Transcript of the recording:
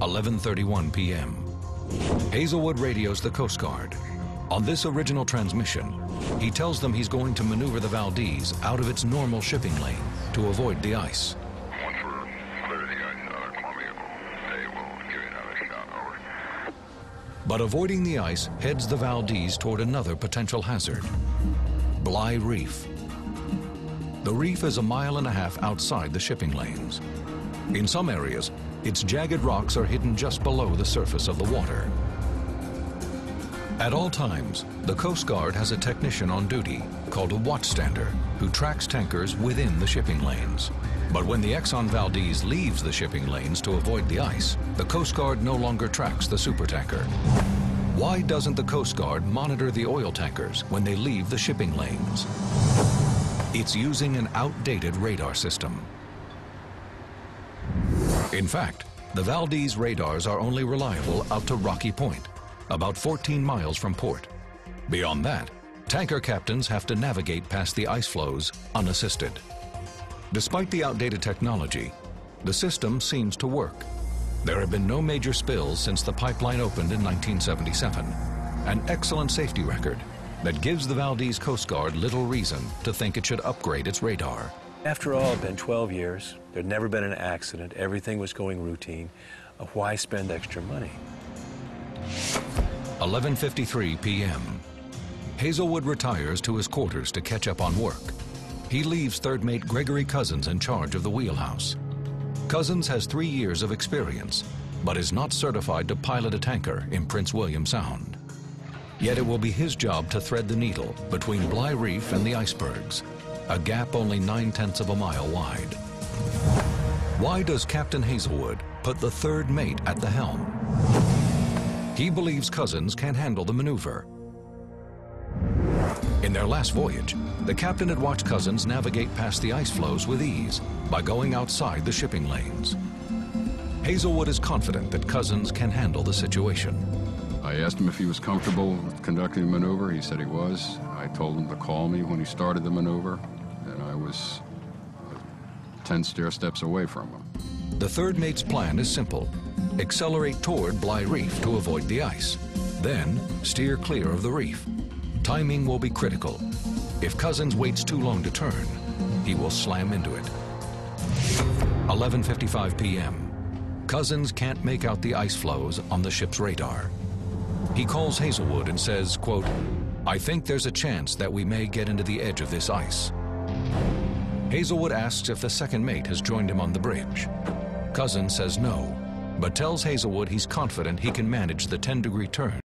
11:31 p.m. Hazelwood radios the Coast Guard. On this original transmission, he tells them he's going to maneuver the Valdez out of its normal shipping lane to avoid the ice. Once we're clear of the ice, call me. They will give you another shot. Over. But avoiding the ice heads the Valdez toward another potential hazard, Bligh Reef. The reef is 1.5 miles outside the shipping lanes. In some areas, its jagged rocks are hidden just below the surface of the water. At all times, the Coast Guard has a technician on duty called a watchstander who tracks tankers within the shipping lanes. But when the Exxon Valdez leaves the shipping lanes to avoid the ice, the Coast Guard no longer tracks the supertanker. Why doesn't the Coast Guard monitor the oil tankers when they leave the shipping lanes? It's using an outdated radar system. In fact, the Valdez radars are only reliable out to Rocky Point, about 14 miles from port. Beyond that, tanker captains have to navigate past the ice floes unassisted. Despite the outdated technology, the system seems to work. There have been no major spills since the pipeline opened in 1977, an excellent safety record that gives the Valdez Coast Guard little reason to think it should upgrade its radar. After all, it's been 12 years. There'd never been an accident. Everything was going routine. Why spend extra money? 11:53 p.m. Hazelwood retires to his quarters to catch up on work. He leaves third mate Gregory Cousins in charge of the wheelhouse. Cousins has 3 years of experience, but is not certified to pilot a tanker in Prince William Sound. Yet it will be his job to thread the needle between Bligh Reef and the icebergs, a gap only 9/10 of a mile wide. Why does Captain Hazelwood put the third mate at the helm? He believes Cousins can handle the maneuver. In their last voyage, the captain had watched Cousins navigate past the ice floes with ease by going outside the shipping lanes. Hazelwood is confident that Cousins can handle the situation. I asked him if he was comfortable with conducting the maneuver. He said he was. I told him to call me when he started the maneuver, and I was 10 stair steps away from him. The third mate's plan is simple. Accelerate toward Bligh Reef to avoid the ice. Then steer clear of the reef. Timing will be critical. If Cousins waits too long to turn, he will slam into it. 11:55 p.m. Cousins can't make out the ice floes on the ship's radar. He calls Hazelwood and says, quote, "I think there's a chance that we may get into the edge of this ice." Hazelwood asks if the second mate has joined him on the bridge. Cousins says no, but tells Hazelwood he's confident he can manage the 10-degree turn